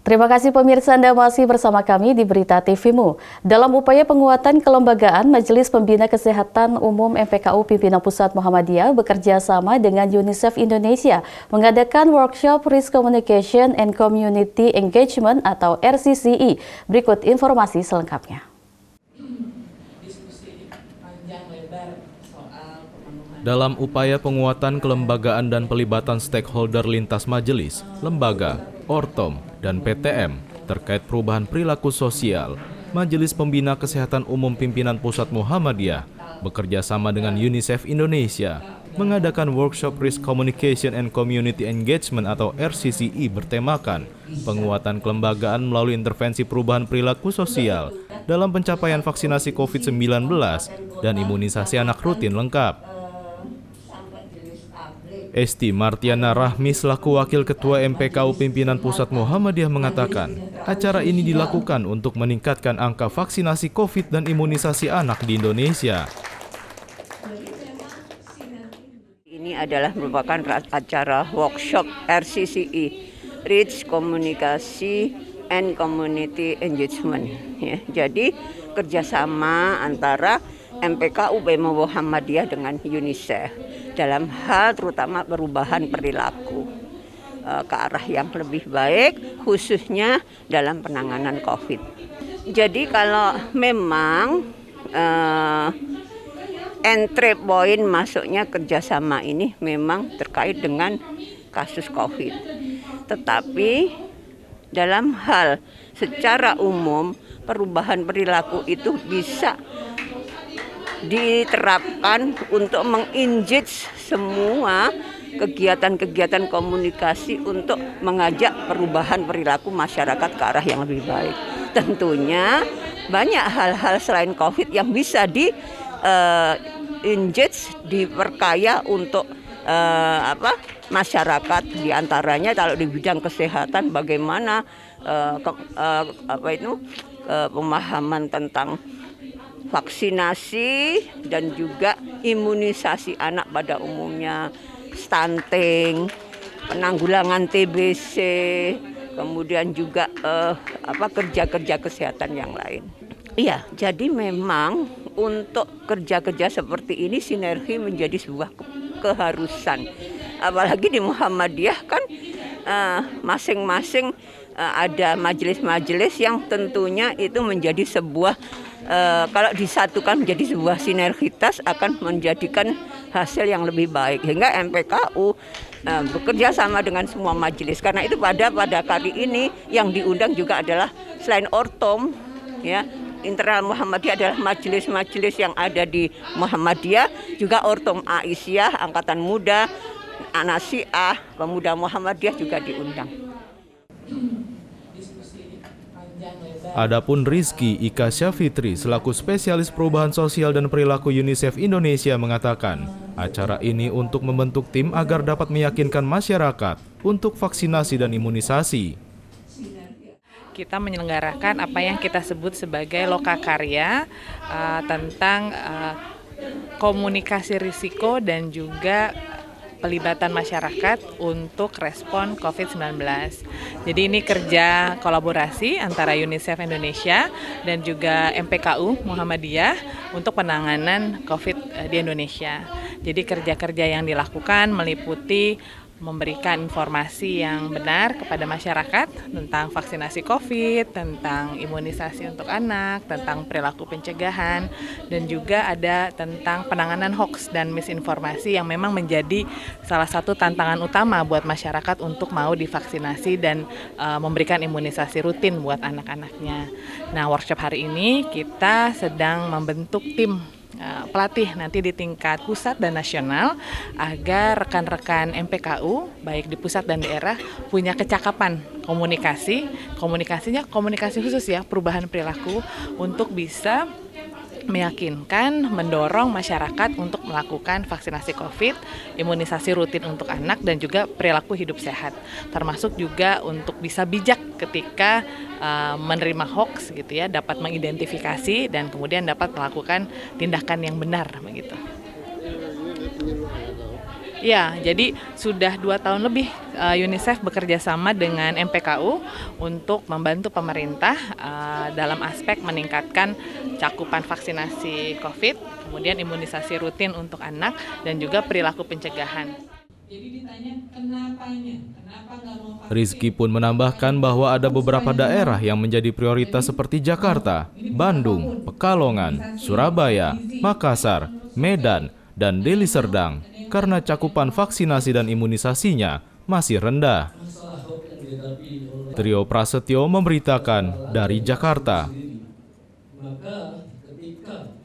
Terima kasih pemirsa, Anda masih bersama kami di Berita TV-mu. Dalam upaya penguatan kelembagaan, Majelis Pembina Kesehatan Umum MPKU Pimpinan Pusat Muhammadiyah bekerja sama dengan UNICEF Indonesia mengadakan workshop Risk Communication and Community Engagement atau RCCE. Berikut informasi selengkapnya. Dalam upaya penguatan kelembagaan dan pelibatan stakeholder lintas majelis, lembaga, ortom, dan PTM terkait perubahan perilaku sosial, Majelis Pembina Kesehatan Umum Pimpinan Pusat Muhammadiyah bekerja sama dengan UNICEF Indonesia mengadakan workshop Risk Communication and Community Engagement atau RCCE bertemakan penguatan kelembagaan melalui intervensi perubahan perilaku sosial dalam pencapaian vaksinasi COVID-19 dan imunisasi anak rutin lengkap. Esti Martiana Rahmi selaku Wakil Ketua MPKU Pimpinan Pusat Muhammadiyah mengatakan, acara ini dilakukan untuk meningkatkan angka vaksinasi COVID dan imunisasi anak di Indonesia. Ini adalah merupakan acara workshop RCCE, Risk Communication and Community Engagement. Ya, jadi kerjasama antara MPKU Muhammadiyah dengan UNICEF dalam hal terutama perubahan perilaku ke arah yang lebih baik, khususnya dalam penanganan COVID. Jadi kalau memang entry point masuknya kerjasama ini memang terkait dengan kasus COVID. Tetapi dalam hal secara umum perubahan perilaku itu bisa diterapkan untuk mengengage semua kegiatan-kegiatan komunikasi untuk mengajak perubahan perilaku masyarakat ke arah yang lebih baik. Tentunya banyak hal-hal selain COVID yang bisa engage, diperkaya untuk masyarakat, diantaranya kalau di bidang kesehatan bagaimana pemahaman tentang vaksinasi dan juga imunisasi anak pada umumnya, stunting, penanggulangan TBC, kemudian juga kerja-kerja kesehatan yang lain. Iya, jadi memang untuk kerja-kerja seperti ini sinergi menjadi sebuah keharusan. Apalagi di Muhammadiyah kan masing-masing ada majelis-majelis yang tentunya itu menjadi sebuah kalau disatukan menjadi sebuah sinergitas akan menjadikan hasil yang lebih baik. Hingga MPKU bekerja sama dengan semua majelis. Karena itu pada kali ini yang diundang juga adalah selain ortom, ya, internal Muhammadiyah adalah majelis-majelis yang ada di Muhammadiyah, juga ortom Aisyah, Angkatan Muda, Anasiah, Pemuda Muhammadiyah juga diundang. Adapun Rizky Ika Syafitri selaku spesialis perubahan sosial dan perilaku UNICEF Indonesia mengatakan, acara ini untuk membentuk tim agar dapat meyakinkan masyarakat untuk vaksinasi dan imunisasi. Kita menyelenggarakan apa yang kita sebut sebagai lokakarya tentang komunikasi risiko dan juga pelibatan masyarakat untuk respon COVID-19. Jadi ini kerja kolaborasi antara UNICEF Indonesia dan juga MPKU Muhammadiyah untuk penanganan COVID di Indonesia. Jadi kerja-kerja yang dilakukan meliputi memberikan informasi yang benar kepada masyarakat tentang vaksinasi COVID, tentang imunisasi untuk anak, tentang perilaku pencegahan, dan juga ada tentang penanganan hoax dan misinformasi yang memang menjadi salah satu tantangan utama buat masyarakat untuk mau divaksinasi dan memberikan imunisasi rutin buat anak-anaknya. Nah, workshop hari ini kita sedang membentuk tim pelatih nanti di tingkat pusat dan nasional agar rekan-rekan MPKU baik di pusat dan daerah punya kecakapan komunikasi khusus ya, perubahan perilaku untuk bisa meyakinkan, mendorong masyarakat untuk melakukan vaksinasi COVID, imunisasi rutin untuk anak, dan juga perilaku hidup sehat. Termasuk juga untuk bisa bijak ketika menerima hoax gitu ya, dapat mengidentifikasi dan kemudian dapat melakukan tindakan yang benar begitu. Ya, jadi sudah 2 tahun lebih UNICEF bekerja sama dengan MPKU untuk membantu pemerintah dalam aspek meningkatkan cakupan vaksinasi COVID, kemudian imunisasi rutin untuk anak, dan juga perilaku pencegahan. Rizky pun menambahkan bahwa ada beberapa daerah yang menjadi prioritas seperti Jakarta, Bandung, Pekalongan, Surabaya, Makassar, Medan, dan Deli Serdang karena cakupan vaksinasi dan imunisasinya masih rendah. Trio Prasetyo memberitakan dari Jakarta.